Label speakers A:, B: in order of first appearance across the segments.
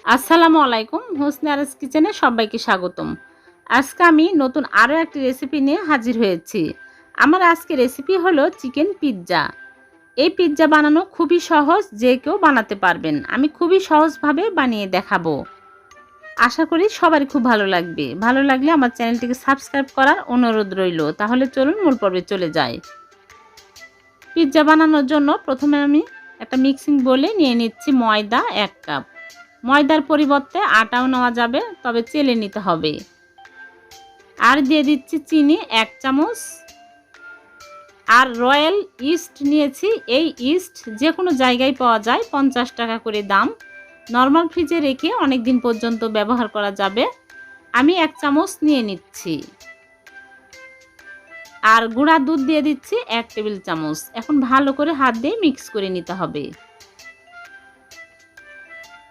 A: আসসালামু আলাইকুম, হোসনে আরেস কিচেনে সবাইকে স্বাগতম। আজকে আমি নতুন আরও একটি রেসিপি নিয়ে হাজির হয়েছি। আমার আজকে রেসিপি হলো চিকেন পিৎজা। এই পিৎজা বানানো খুবই সহজ, যে কেউ বানাতে পারবেন। আমি খুবই সহজভাবে বানিয়ে দেখাবো। আশা করি সবারই খুব ভালো লাগবে। ভালো লাগলে আমার চ্যানেলটিকে সাবস্ক্রাইব করার অনুরোধ রইল। তাহলে চলুন মূল পর্বে চলে যাই। পিৎজা বানানোর জন্য প্রথমে আমি একটা মিক্সিং বোলে নিয়ে নিচ্ছি ময়দা 1 কাপ। ময়দার পরিবর্তে আটাও নেওয়া যাবে, তবে চেলে নিতে হবে। আর দিয়ে দিচ্ছি চিনি 1 চামচ। আর রয়্যাল ইস্ট নিয়েছি। এই ইস্ট যে কোনো জায়গায় পাওয়া যায়, 50 টাকা করে দাম। নর্মাল ফ্রিজে রেখে অনেক দিন পর্যন্ত ব্যবহার করা যাবে। আমি 1 চামচ নিয়ে নিচ্ছি। আর গুঁড়া দুধ দিয়ে দিচ্ছি 1 টেবিল চামচ। এখন ভালো করে হাত দিয়ে মিক্স করে নিতে হবে।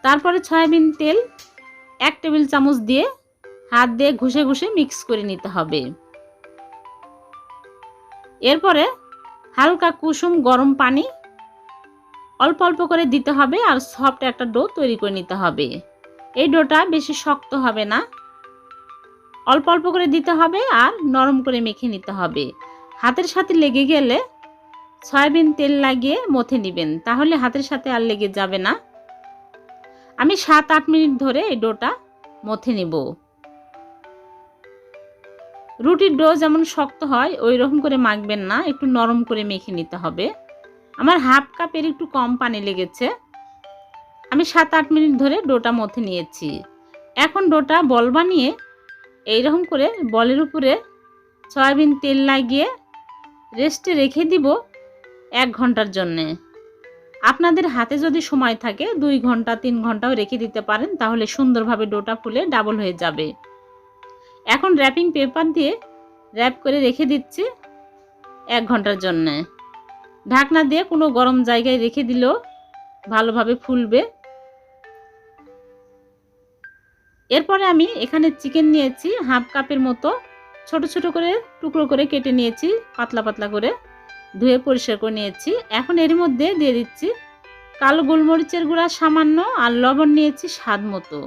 A: তারপরে সয়াবিন তেল 1 টেবিল চামচ দিয়ে হাত দিয়ে ঘষে ঘষে মিক্স করে নিতে হবে। এরপরে হালকা কুসুম গরম পানি অল্প অল্প করে দিতে হবে আর সফট একটা ডো তৈরি করে নিতে হবে। এই ডোটা বেশি শক্ত হবে না, অল্প অল্প করে দিতে হবে আর নরম করে মেখে নিতে হবে। হাতের সাথে লেগে গেলে সয়াবিন তেল লাগিয়ে মথে নেবেন, তাহলে হাতের সাথে আর লেগে যাবে না। আমি 7-8 মিনিট ধরে এই ডোটা মথে নিব। রুটির ডো যেমন শক্ত হয় ওই রকম করে মাখবেন না, একটু নরম করে মেখে নিতে হবে। আমার হাফ কাপের একটু কম পানি লেগেছে। আমি 7-8 মিনিট ধরে ডোটা মথে নিয়েছি। এখন ডোটা বল বানিয়ে এইরকম করে বলের উপরে সয়াবিন তেল লাগিয়ে রেস্টে রেখে দিব 1 ঘন্টার জন্যে। আপনাদের হাতে যদি সময় থাকে 2 ঘন্টা 3 ঘন্টাও রেখে দিতে পারেন, তাহলে সুন্দরভাবে ডোটা ফুলে ডাবল হয়ে যাবে। এখন র্যাপিং পেপার দিয়ে র্যাপ করে রেখে দিচ্ছি 1 ঘন্টার জন্য। ঢাকনা দিয়ে কোনো গরম জায়গায় রেখে দিলেও ভালোভাবে ফুলবে। এরপরে আমি এখানে চিকেন নিয়েছি হাফ কাপের মতো। ছোট ছোট করে টুকরো করে কেটে নিয়েছি, পাতলা পাতলা করে ধুয়ে পরিষ্কার করে নিয়েছি। এখন এর মধ্যে দিয়ে দিচ্ছি কালো গোলমরিচের গুঁড়া সামান্য, আর লবণ নিয়েছি স্বাদ মতো,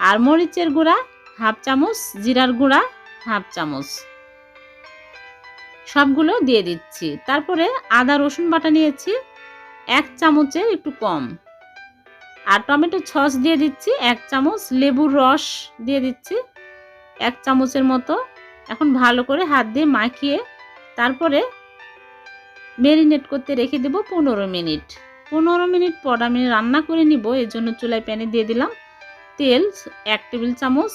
A: আর মরিচের গুঁড়া হাফ চামচ, জিরার গুঁড়া হাফ চামচ, সবগুলো দিয়ে দিচ্ছি। তারপরে আদা রসুন বাটা নিয়েছি 1 চামচের একটু কম, আর টমেটো সস দিয়ে দিচ্ছি 1 চামচ, লেবুর রস দিয়ে দিচ্ছি 1 চামচের মতো। এখন ভালো করে হাত দিয়ে মাখিয়ে তারপরে ম্যারিনেট করতে রেখে দেব 15 মিনিট। 15 মিনিট পর আমি রান্না করে নিব, এর জন্য চুলায় প্যানে দিয়ে দিলাম তেল 1 টেবিল চামচ।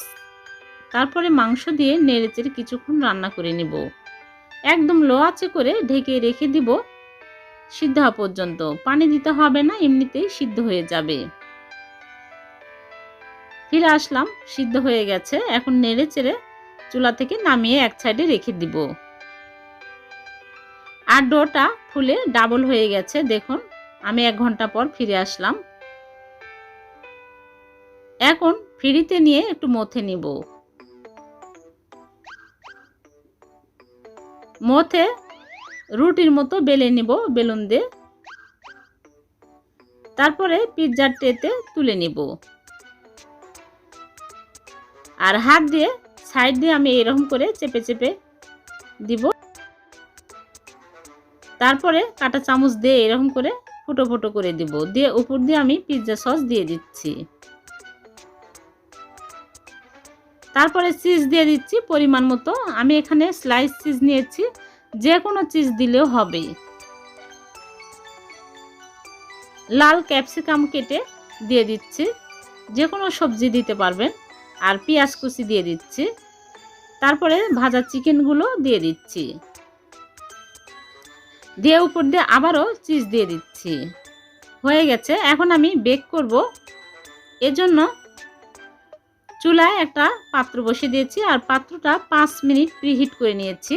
A: তারপরে মাংস দিয়ে নেড়েচেড়ে কিছুক্ষণ রান্না করে নিব। একদম লো আঁচে করে ঢেকে রেখে দিব সিদ্ধ হওয়া পর্যন্ত। পানি দিতে হবে না, এমনিতেই সিদ্ধ হয়ে যাবে। ফিরে আসলাম, সিদ্ধ হয়ে গেছে। এখন নেড়েচেড়ে চুলা থেকে নামিয়ে এক সাইডে রেখে দিব। আর ডোটা ফুলে ডাবল হয়ে গেছে, দেখুন। আমি 1 ঘন্টা পর ফিরে আসলাম। এখন ফ্রিতে নিয়ে একটু মথে নিব। মথে রুটির মতো বেলে নিব বেলুন দিয়ে। তারপরে পিৎজার ট্রেতে তুলে নিব। আর হাত দিয়ে সাইড দিয়ে আমি এরকম করে চেপে চেপে দিব। তারপরে কাঁটা চামচ দিয়ে এরকম করে ফুটো ফুটো করে দিব। দিয়ে উপর দিয়ে আমি পিৎজা সস দিয়ে দিচ্ছি। তারপরে চিজ দিয়ে দিচ্ছি পরিমাণ মতো। আমি এখানে স্লাইস চিজ নিয়েছি, যে কোনো চিজ দিলেও হবে। লাল ক্যাপসিকাম কেটে দিয়ে দিচ্ছি, যে কোনো সবজি দিতে পারবেন। আর পেঁয়াজ কুচি দিয়ে দিচ্ছি। তারপরে ভাজা চিকেনগুলো দিয়ে দিচ্ছি, দিয়ে উপর দিয়ে আবারও চিজ দিয়ে দিচ্ছি। হয়ে গেছে। এখন আমি বেক করব। এজন্য চুলায় একটা পাত্র বসিয়ে দিয়েছি, আর পাত্রটা 5 মিনিট প্রিহিট করে নিয়েছি।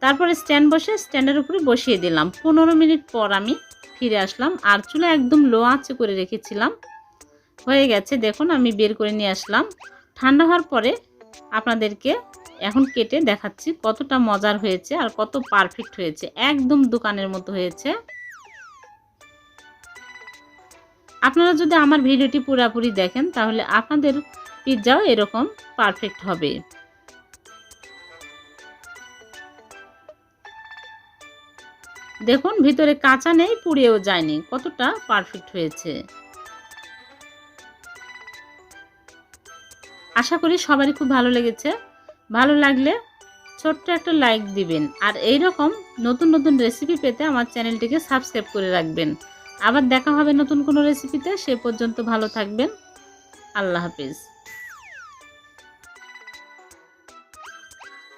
A: তারপরে স্ট্যান্ড বসে স্ট্যান্ডের উপরে বসিয়ে দিলাম। 15 মিনিট পর আমি ফিরে আসলাম, আর চুলা একদম লো আঁচে করে রেখেছিলাম। হয়ে গেছে, দেখুন। আমি বের করে নিয়ে আসলাম। ঠান্ডা হওয়ার পরে আপনাদেরকে এখন কেটে দেখাচ্ছি কতটা মজার হয়েছে আর কত পারফেক্ট হয়েছে। একদম দোকানের মতো হয়েছে। আপনারা যদি আমার ভিডিওটি পুরোপুরি দেখেন তাহলে আপনাদের পিৎজাও এরকম পারফেক্ট হবে। দেখুন ভিতরে কাঁচা নেই, পুড়েও যায়নি, কতটা পারফেক্ট হয়েছে। আশা করি সবারই খুব ভালো লেগেছে। ভালো লাগলে ছোট্ট একটা লাইক দিবেন, আর এই রকম নতুন নতুন রেসিপি পেতে আমার চ্যানেলটিকে সাবস্ক্রাইব করে রাখবেন। আবার দেখা হবে নতুন কোনো রেসিপিতে। সে পর্যন্ত ভালো থাকবেন। আল্লাহ হাফেজ।